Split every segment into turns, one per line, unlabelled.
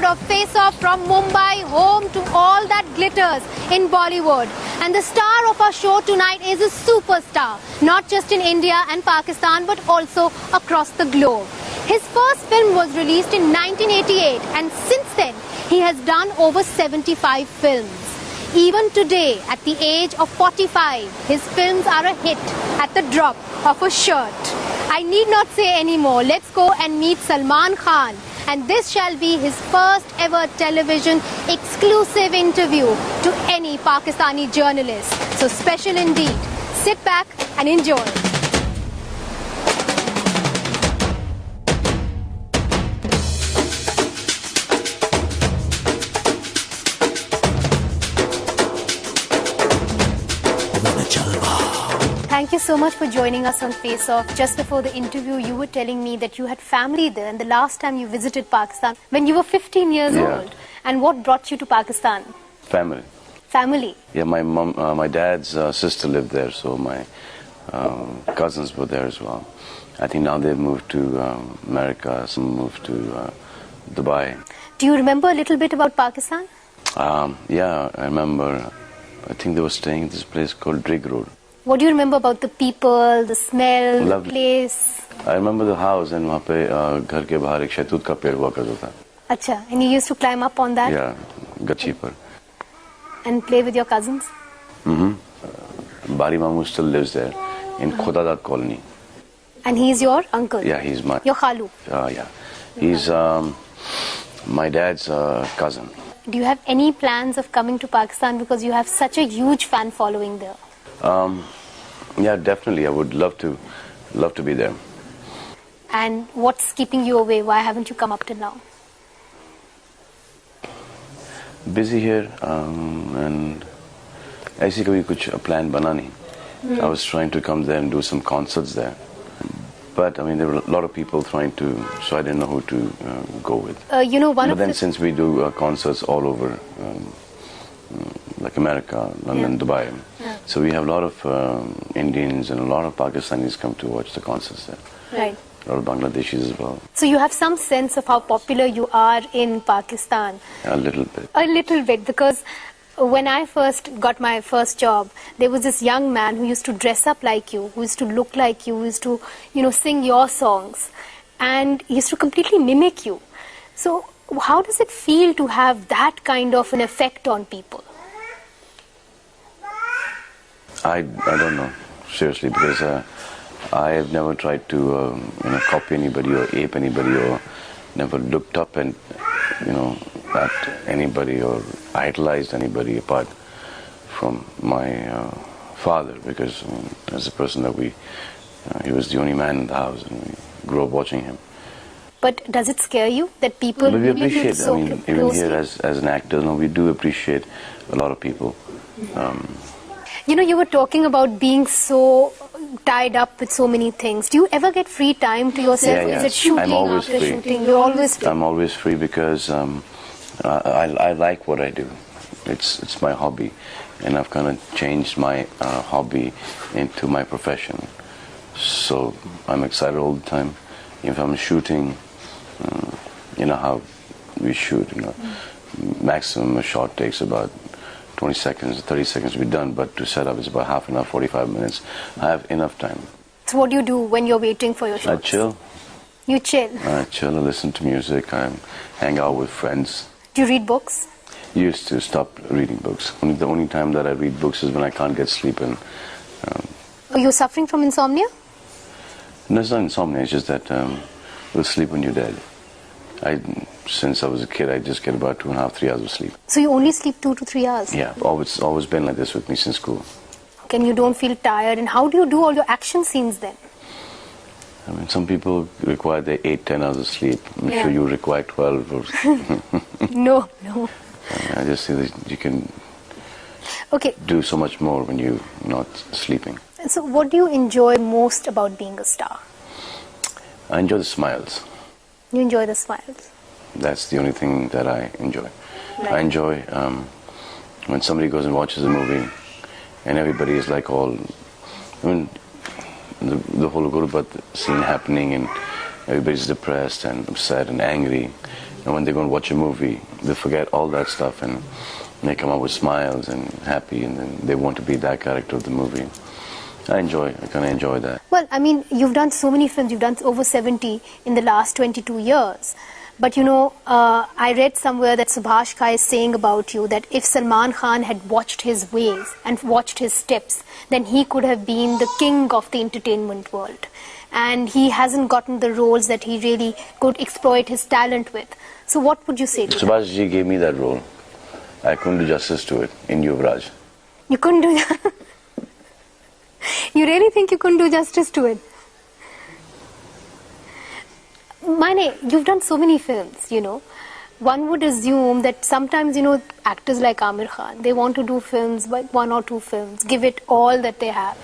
of Face Off from Mumbai, home to all that glitters in Bollywood. And the star of our show tonight is a superstar, not just in India and Pakistan, but also across the globe. His first film was released in 1988, and since then, he has done over 75 films. Even today, at the age of 45, his films are a hit at the drop of a shirt. I need not say any more. Let's go and meet Salman Khan. And this shall be his first ever television exclusive interview to any Pakistani journalist. So special indeed. Sit back and enjoy. Thank you so much for joining us on Face Off. Just before the interview, you were telling me that you had family there, and the last time you visited Pakistan when you were 15 years old. And what brought you to Pakistan?
Family.
Family?
Yeah, my mom, my dad's sister lived there, so my cousins were there as well. I think now they've moved to America, some moved to Dubai.
Do you remember a little bit about Pakistan?
Yeah, I remember. I think they were staying in this place called Drigg Road.
What do you remember about the people, the smell, the place?
I remember the house, and वहाँ पे घर के बाहर एक शहतूत का पेड़ हुआ करता था.
Acha, and you used to climb up on that?
Yeah, गच्छी पर.
And play with your cousins?
Bari Mamu still lives there in Khodadat colony.
And he's your uncle?
Yeah, he's my...
Your khalu?
Yeah. He's my dad's cousin.
Do you have any plans of coming to Pakistan because you have such a huge fan following there?
Yeah, definitely. I would love to be there.
And what's keeping you away? Why haven't you come up till now?
Busy here, and ऐसी कभी कुछ plan बना नहीं. I was trying to come there and do some concerts there, but I mean there were a lot of people trying to, so I didn't know who to go with.
You know,
but then since we do concerts all over. Like America, London, Dubai. So we have a lot of Indians and a lot of Pakistanis come to watch the concerts there.
Right.
A lot of Bangladeshis as well.
So you have some sense of how popular you are in Pakistan?
A little bit.
A little bit, because when I first got my first job, there was this young man who used to dress up like you, who used to look like you, who used to, sing your songs, and he used to completely mimic you. So how does it feel to have that kind of an effect on people?
I don't know, seriously, because I have never tried to copy anybody or ape anybody, or never looked up and at anybody or idolized anybody apart from my father, because as a person that he was the only man in the house, and we grew up watching him.
But does it scare you that people...
But we appreciate, even here as an actor, we do appreciate a lot of people.
You were talking about being so tied up with so many things. Do you ever get free time to yourself?
Yeah.
Is it shooting
I'm always
after
free.
shooting? You're always free.
I'm always free because I like what I do. It's my hobby, and I've kind of changed my hobby into my profession. So I'm excited all the time. If I'm shooting, you know how we shoot, maximum a shot takes about 20 seconds, 30 seconds to be done, but to set up is about half an hour, 45 minutes. I have enough time.
So what do you do when you're waiting for your shots?
I chill.
You chill?
I chill, I listen to music, I hang out with friends.
Do you read books?
Used to stop reading books. The only time that I read books is when I can't get sleep. And
Are you suffering from insomnia?
no, it's not insomnia, it's just that you'll sleep when you're dead. Since I was a kid, I just get about 2.5, 3 hours of sleep.
So you only sleep 2 to 3 hours?
Yeah, always been like this with me since school.
Okay, and you don't feel tired, and how do you do all your action scenes then?
I mean, some people require their 8, 10 hours of sleep. I'm sure you require 12 or...
No.
I just say that you can do so much more when you're not sleeping.
So what do you enjoy most about being a star?
I enjoy the smiles.
You enjoy the smiles?
That's the only thing that I enjoy.
Right.
I enjoy when somebody goes and watches a movie and everybody is like all... I mean, the whole Gurbat scene happening and everybody's depressed and upset and angry. And when they go and watch a movie, they forget all that stuff and they come up with smiles and happy, and then they want to be that character of the movie. I kind of enjoy that.
Well, I mean, you've done so many films. You've done over 70 in the last 22 years. But, you know, I read somewhere that Subhash Kai is saying about you that if Salman Khan had watched his ways and watched his steps, then he could have been the king of the entertainment world. And he hasn't gotten the roles that he really could exploit his talent with. So what would you say to
Subhash ji gave me that role. I couldn't do justice to it in Yuvraj.
You couldn't do that? You really think you couldn't do justice to it? Mane, you've done so many films, you know. One would assume that sometimes, you know, actors like Amir Khan, they want to do films, but 1 or 2 films, give it all that they have.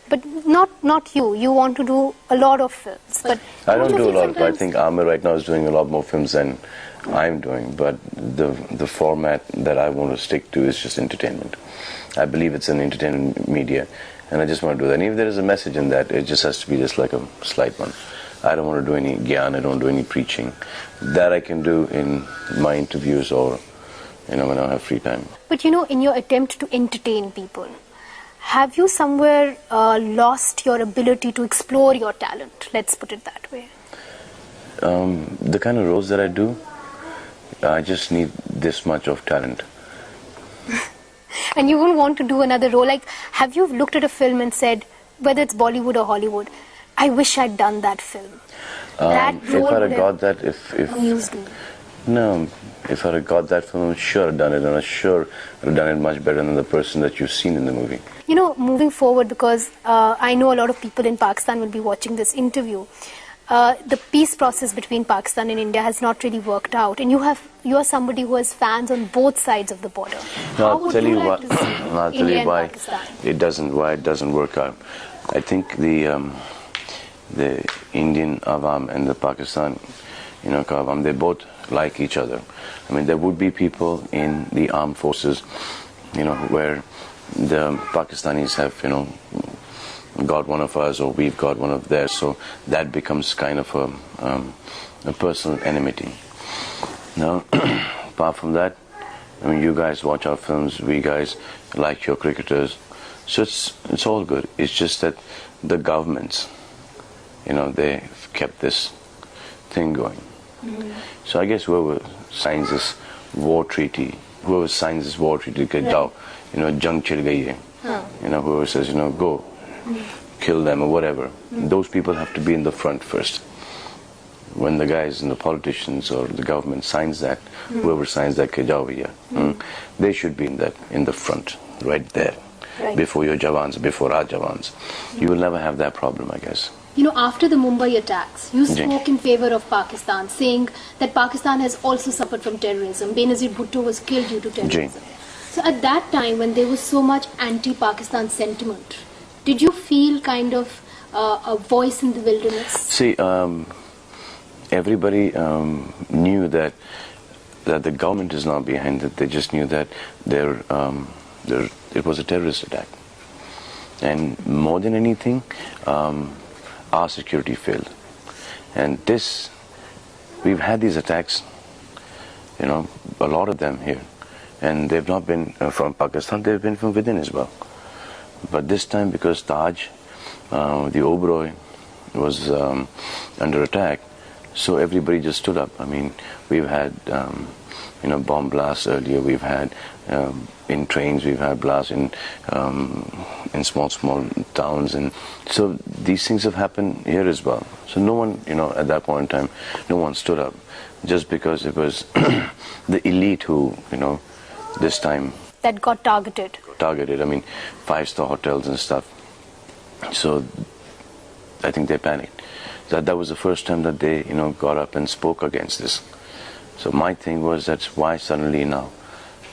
But not you. You want to do a lot of films. But
I don't do a lot. I think Amir right now is doing a lot more films than I'm doing. But the format that I want to stick to is just entertainment. I believe it's an entertainment media, and I just want to do that. And if there is a message in that, it just has to be just like a slight one. I don't want to do any gyan, I don't do any preaching. That I can do in my interviews or, you know, when I have free time.
But, you know, in your attempt to entertain people, have you somewhere lost your ability to explore your talent? Let's put it that way.
The kind of roles that I do, I just need this much of talent.
And you won't want to do another role? Like, have you looked at a film and said, whether it's Bollywood or Hollywood, I wish I'd done that film?
If I'd have got that,
amused me.
No, if I'd have got that film, I'm sure I'd done it, and I'm sure I'd have done it much better than the person that you've seen in the movie.
You know, moving forward, because I know a lot of people in Pakistan will be watching this interview, the peace process between Pakistan and India has not really worked out, and you are somebody who has fans on both sides of the border.
I'll tell you why it doesn't work out. I think the Indian Awam and the Pakistan, you know, Awam, they both like each other. I mean, there would be people in the armed forces, you know, where the Pakistanis have, you know, got one of us or we've got one of theirs, so that becomes kind of a personal enmity. Now, apart from that, I mean, you guys watch our films, we guys like your cricketers, so it's all good. It's just that the governments, you know, they've kept this thing going. So I guess whoever signs this war treaty, get down, you know, jang chil gayi hai. You know, whoever says, you know, go, kill them or whatever, those people have to be in the front first. When the guys and the politicians or the government signs that, whoever signs that, ke jao bhaiya, they should be in the front, right there, before your jawans, before our jawans. You will never have that problem, I guess.
You know, after the Mumbai attacks, you spoke in favor of Pakistan, saying that Pakistan has also suffered from terrorism. Benazir Bhutto was killed due to terrorism. So at that time, when there was so much anti-Pakistan sentiment, did you feel kind of a voice in the wilderness?
See, everybody knew that the government is not behind it. They just knew that it was a terrorist attack. And more than anything, our security failed. And we've had these attacks, you know, a lot of them here. And they've not been from Pakistan, they've been from within as well. But this time, because Taj, the Oberoi, was under attack, so everybody just stood up. I mean, we've had, you know, bomb blasts earlier, we've had in trains, we've had blasts in small towns, and so these things have happened here as well. So no one, you know, at that point in time, no one stood up, just because it was the elite who, you know, this time
that got targeted.
I mean, 5-star hotels and stuff. So I think they panicked. That was the first time that they, you know, got up and spoke against this. So my thing was, that's why suddenly now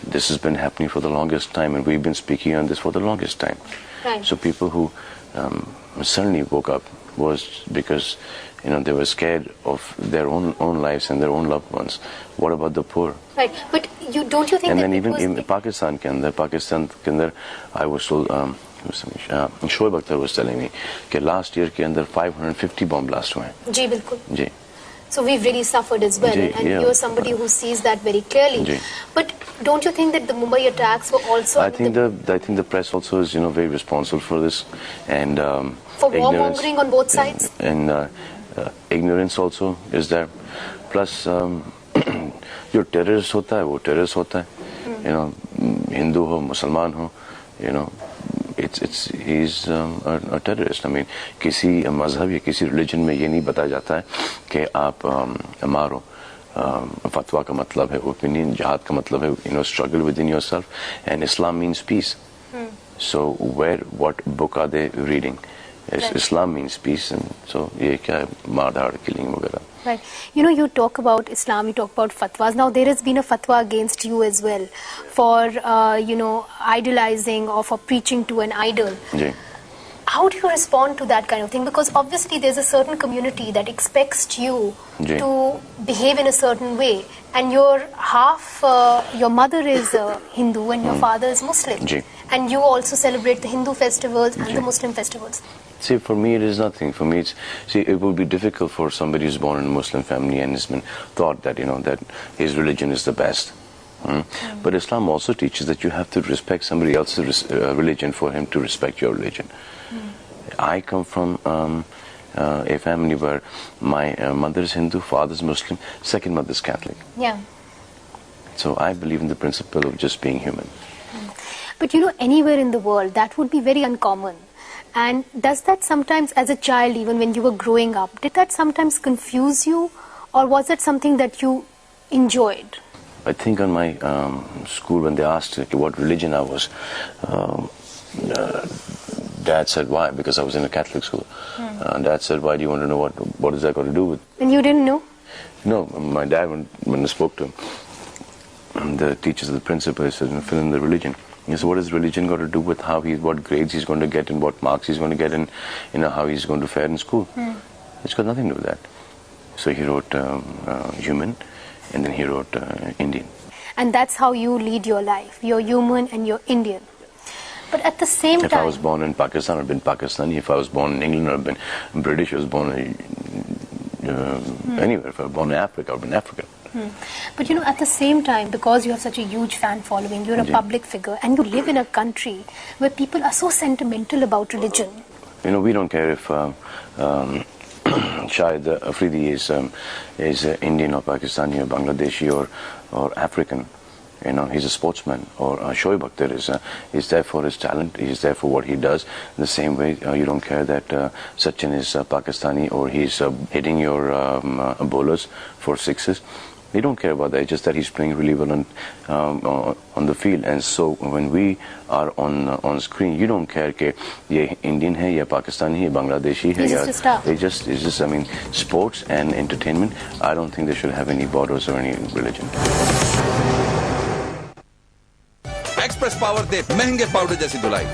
this has been happening for the longest time, and we've been speaking on this for the longest time.
Right.
So people who suddenly woke up was because, you know, they were scared of their own lives and their own loved ones. What about the poor?
Right, but don't you think?
And
that
then even in Pakistan ke andar, I was told, Shoaib Akhtar was telling me that last year ke andar 550 bomb blasts हुए हैं.
जी बिल्कुल.
जी.
So we've really suffered as well, and
yeah.
you're somebody who sees that very clearly. But don't you think that the Mumbai attacks were also...
I think the press also is, very responsible for this, and
for warmongering on both sides?
And ignorance also is there. Plus, जो terrorist होता है वो terrorist होता है, Hindu हो, Musliman हो, he's a terrorist. I mean, किसी मजहब या किसी religion में ये नहीं बताया जाता है कि आप मारो. Fatwa का मतलब है opinion, jihad का मतलब है struggle within yourself, and Islam means peace. So what book are they reading? Islam means peace, and so ये क्या है मार-धाड़ killing वगैरह.
Right. You talk about Islam, you talk about fatwas. Now, there has been a fatwa against you as well for, idolizing or for preaching to an idol.
Ji.
How do you respond to that kind of thing? Because obviously there's a certain community that expects you to behave in a certain way. And your mother is Hindu and your father is Muslim. And you also celebrate the Hindu festivals and the Muslim festivals.
See, for me it is nothing. For me it would be difficult for somebody who's born in a Muslim family and has been taught that, that his religion is the best. But Islam also teaches that you have to respect somebody else's religion for him to respect your religion. I come from a family where my mother is Hindu, father is Muslim, second mother is Catholic.
Yeah.
So I believe in the principle of just being human.
But anywhere in the world, that would be very uncommon. And does that sometimes, as a child, even when you were growing up, did that sometimes confuse you? Or was it something that you enjoyed?
I think on my school, when they asked what religion I was, Dad said, why? Because I was in a Catholic school. Dad said, why do you want to know what is that got to do with?
And you didn't know?
No, my dad, when I spoke to him, the teachers, the principal, he said, fill in the religion. He said, what has religion got to do with what grades he's going to get and what marks he's going to get and how he's going to fare in school? It's got nothing to do with that. So he wrote human, and then he wrote Indian.
And that's how you lead your life. You're human and you're Indian. But at the same time...
If I was born in Pakistan, I'd been Pakistani. If I was born in England, I'd been British. If I was born anywhere. If I was born in Africa, I'd been African.
But at the same time, because you have such a huge fan following, you're a public figure, and you live in a country where people are so sentimental about religion.
We don't care if Shahid Afridi is Indian or Pakistani or Bangladeshi or African. He's a sportsman. Or Shoaib Akhtar is there for his talent. He's there for what he does. The same way you don't care that Sachin is Pakistani or he's hitting your bowlers for sixes. We don't care about that. It's just that he's playing really well on the field. And so when we are on screen, you don't care कि ये Indian है या Pakistani है, Bangladeshi है.
He's just a star.
It's just, I mean, sports and entertainment. I don't think they should have any borders or any religion.
Express power दे महंगे powder जैसी धुलाई